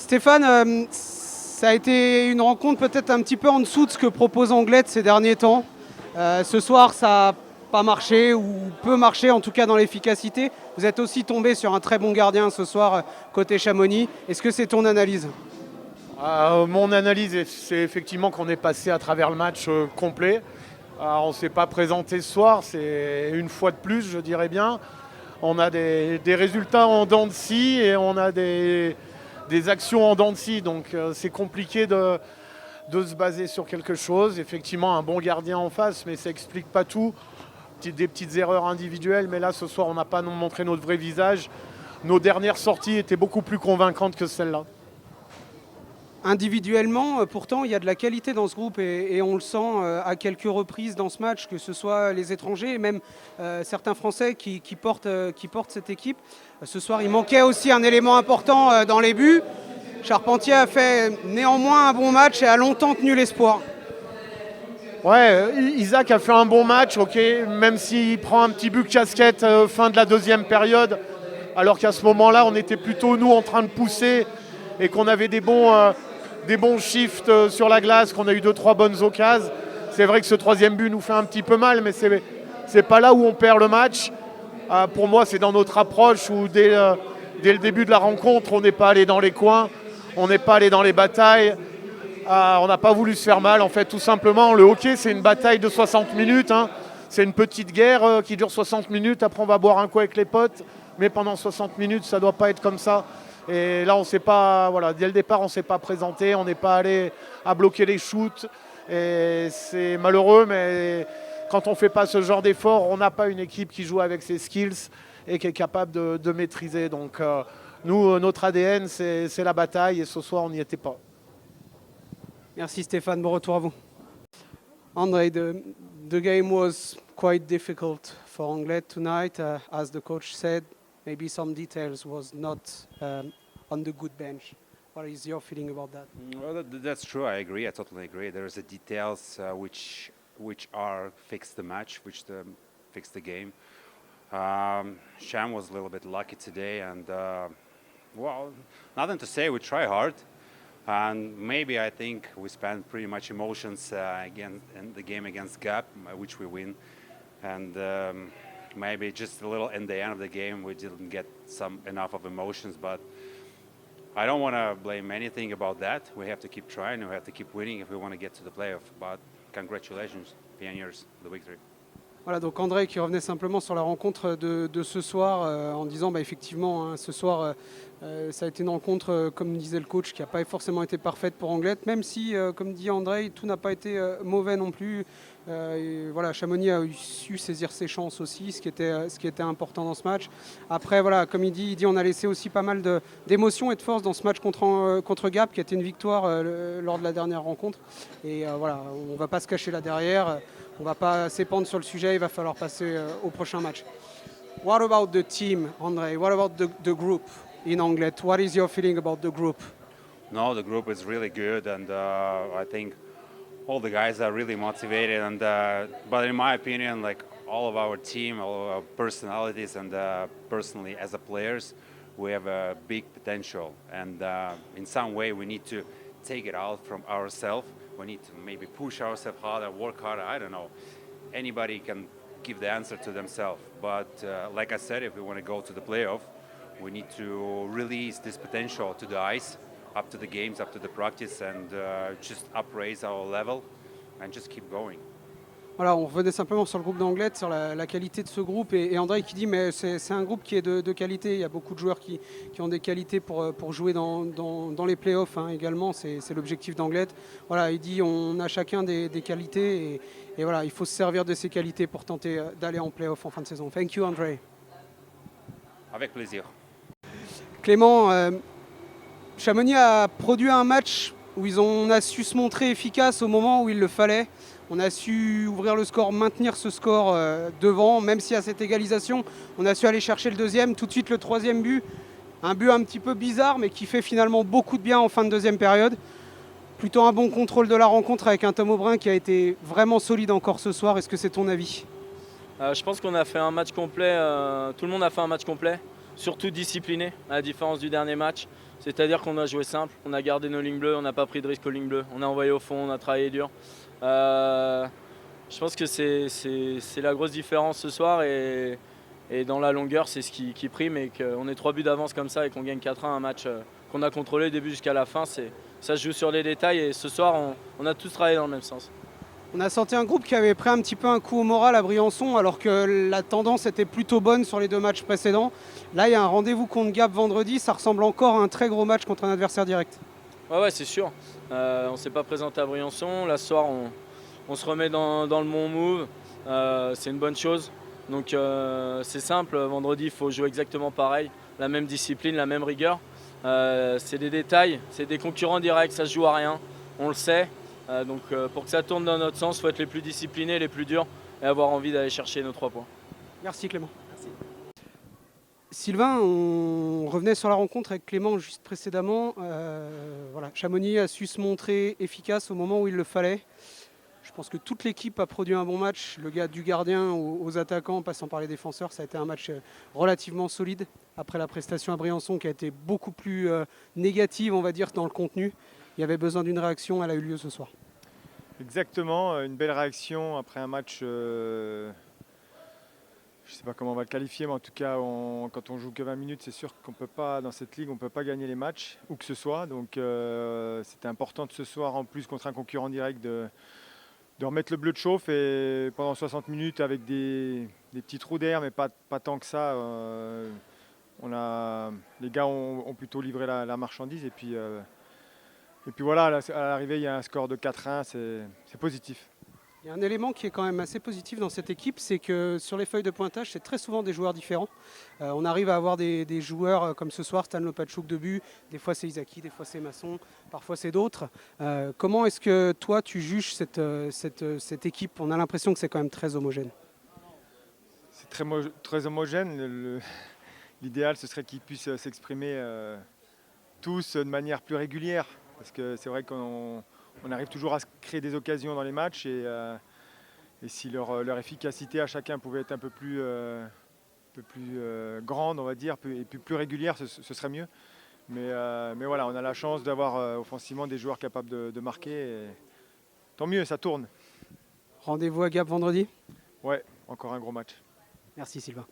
Stéphane, ça a été une rencontre peut-être un petit peu en dessous de ce que propose Anglet ces derniers temps. Ce soir, ça n'a pas marché ou peu marché, en tout cas dans l'efficacité. Vous êtes aussi tombé sur un très bon gardien ce soir côté Chamonix. Est-ce que c'est ton analyse ? Mon analyse, c'est effectivement qu'on est passé à travers le match complet. On ne s'est pas présenté ce soir, c'est une fois de plus, je dirais bien. On a des résultats en dents de scie et on a des actions en dents de scie. Donc c'est compliqué de se baser sur quelque chose. Effectivement, un bon gardien en face, mais ça n'explique pas tout. Des petites erreurs individuelles, mais là, ce soir, on n'a pas montré notre vrai visage. Nos dernières sorties étaient beaucoup plus convaincantes que celles-là. Individuellement, pourtant, il y a de la qualité dans ce groupe et on le sent à quelques reprises dans ce match, que ce soit les étrangers et même certains Français qui portent cette équipe. Ce soir, il manquait aussi un élément important dans les buts. Charpentier a fait néanmoins un bon match et a longtemps tenu l'espoir. Ouais, Isaac a fait un bon match, ok, même s'il prend un petit but casquette fin de la deuxième période, alors qu'à ce moment-là, on était plutôt, nous, en train de pousser et qu'on avait des bons shifts sur la glace, qu'on a eu 2-3 bonnes occasions. C'est vrai que ce troisième but nous fait un petit peu mal, mais c'est pas là où on perd le match. Pour moi, c'est dans notre approche où dès le début de la rencontre, on n'est pas allé dans les coins, on n'est pas allé dans les batailles. On n'a pas voulu se faire mal, en fait, tout simplement. Le hockey, c'est une bataille de 60 minutes. C'est une petite guerre qui dure 60 minutes. Après, on va boire un coup avec les potes. Mais pendant 60 minutes, ça ne doit pas être comme ça. Et là, on sait pas, voilà, dès le départ, on ne s'est pas présenté. On n'est pas allé à bloquer les shoots. Et c'est malheureux, mais quand on ne fait pas ce genre d'effort, on n'a pas une équipe qui joue avec ses skills et qui est capable de maîtriser. Donc, nous, notre ADN, c'est la bataille. Et ce soir, on n'y était pas. Merci Stéphane, bon retour à vous. André, the game was quite difficult for Anglet tonight. As the coach said, maybe some details was not on the good bench. What is your feeling about that? Well, that's true. I agree. I totally agree. There's the details which are fix the match, fix the game. Sham was a little bit lucky today, and well, nothing to say. We try hard. And maybe I think we spent pretty much emotions again in the game against Gap, which we win. And maybe just a little in the end of the game, we didn't get enough of emotions. But I don't want to blame anything about that. We have to keep trying. We have to keep winning if we want to get to the playoff. But congratulations, Pioneers, the victory. Voilà, donc André qui revenait simplement sur la rencontre de ce soir en disant effectivement, ce soir, ça a été une rencontre, comme disait le coach, qui n'a pas forcément été parfaite pour Anglet, même si, comme dit André, tout n'a pas été mauvais non plus. Voilà, Chamonix a su saisir ses chances aussi, ce qui était important dans ce match. Après, voilà, comme il dit on a laissé aussi pas mal d'émotions et de force dans ce match contre Gap, qui a été une victoire lors de la dernière rencontre. Et voilà, on ne va pas se cacher là derrière. On ne va pas s'épandre sur le sujet, il va falloir passer au prochain match. What about the team, André? What about the group in Anglet? What is your feeling about the group? No, the group is really good, and I think all the guys are really motivated. And but in my opinion, like all of our team, all of our personalities, and personally as a players, we have a big potential. And in some way, we need to take it out from ourselves. We need to maybe push ourselves harder, work harder. I don't know. Anybody can give the answer to themselves. But like I said, if we want to go to the playoff, we need to release this potential to the ice, up to the games, up to the practice, and just upraise our level and just keep going. Voilà, on revenait simplement sur le groupe d'Anglet, sur la qualité de ce groupe. Et André qui dit mais c'est un groupe qui est de qualité. Il y a beaucoup de joueurs qui ont des qualités pour jouer dans les playoffs également. C'est l'objectif d'Anglet. Voilà, il dit on a chacun des qualités. Et voilà, il faut se servir de ces qualités pour tenter d'aller en playoff en fin de saison. Thank you, André. Avec plaisir. Clément, Chamonix a produit un match où on a su se montrer efficace au moment où il le fallait. On a su ouvrir le score, maintenir ce score devant, même s'il y a cette égalisation. On a su aller chercher le deuxième, tout de suite le troisième but. Un but un petit peu bizarre, mais qui fait finalement beaucoup de bien en fin de deuxième période. Plutôt un bon contrôle de la rencontre avec un Tom Aubrin qui a été vraiment solide encore ce soir. Est-ce que c'est ton avis ? Je pense qu'on a fait un match complet. Tout le monde a fait un match complet. surtout discipliné, à la différence du dernier match. C'est-à-dire qu'on a joué simple, on a gardé nos lignes bleues, on n'a pas pris de risque aux lignes bleues, on a envoyé au fond, on a travaillé dur. Je pense que c'est la grosse différence ce soir et dans la longueur, c'est ce qui prime et qu'on ait 3 buts d'avance comme ça et qu'on gagne 4-1 un match qu'on a contrôlé du début jusqu'à la fin. Ça se joue sur les détails et ce soir, on a tous travaillé dans le même sens. On a senti un groupe qui avait pris un petit peu un coup au moral à Briançon alors que la tendance était plutôt bonne sur les 2 matchs précédents. Là, il y a un rendez-vous contre Gap vendredi, ça ressemble encore à un très gros match contre un adversaire direct. Ouais, c'est sûr. On ne s'est pas présenté à Briançon. Là, ce soir, on se remet dans le bon move. C'est une bonne chose. Donc c'est simple, vendredi, il faut jouer exactement pareil. La même discipline, la même rigueur. C'est des détails, c'est des concurrents directs, ça se joue à rien. On le sait. Donc pour que ça tourne dans notre sens, il faut être les plus disciplinés, les plus durs et avoir envie d'aller chercher nos 3 points. Merci Clément. Merci. Sylvain, on revenait sur la rencontre avec Clément juste précédemment. Voilà, Chamonix a su se montrer efficace au moment où il le fallait. Je pense que toute l'équipe a produit un bon match. Le gars du gardien aux attaquants, en passant par les défenseurs, ça a été un match relativement solide. Après la prestation à Briançon qui a été beaucoup plus négative, on va dire, dans le contenu. Il y avait besoin d'une réaction, elle a eu lieu ce soir. Exactement, une belle réaction après un match, je ne sais pas comment on va le qualifier, mais en tout cas, quand on joue que 20 minutes, c'est sûr qu'on peut pas, dans cette ligue, on ne peut pas gagner les matchs, où que ce soit. Donc c'était important de ce soir, en plus, contre un concurrent direct, de remettre le bleu de chauffe et pendant 60 minutes avec des petits trous d'air, mais pas tant que ça. Les gars ont plutôt livré la marchandise et puis voilà, à l'arrivée, il y a un score de 4-1, c'est positif. Il y a un élément qui est quand même assez positif dans cette équipe, c'est que sur les feuilles de pointage, c'est très souvent des joueurs différents. On arrive à avoir des joueurs comme ce soir, Stan Lopatchouk de but, des fois c'est Isaki, des fois c'est Masson, parfois c'est d'autres. Comment est-ce que toi tu juges cette équipe? On a l'impression que c'est quand même très homogène. C'est très homogène. L'idéal, ce serait qu'ils puissent s'exprimer tous de manière plus régulière. Parce que c'est vrai qu'on arrive toujours à se créer des occasions dans les matchs et si leur efficacité à chacun pouvait être un peu plus grande, on va dire, et plus régulière, ce serait mieux. Mais voilà, on a la chance d'avoir offensivement des joueurs capables de marquer. Et tant mieux, ça tourne. Rendez-vous à Gap vendredi. Ouais, encore un gros match. Merci Sylvain.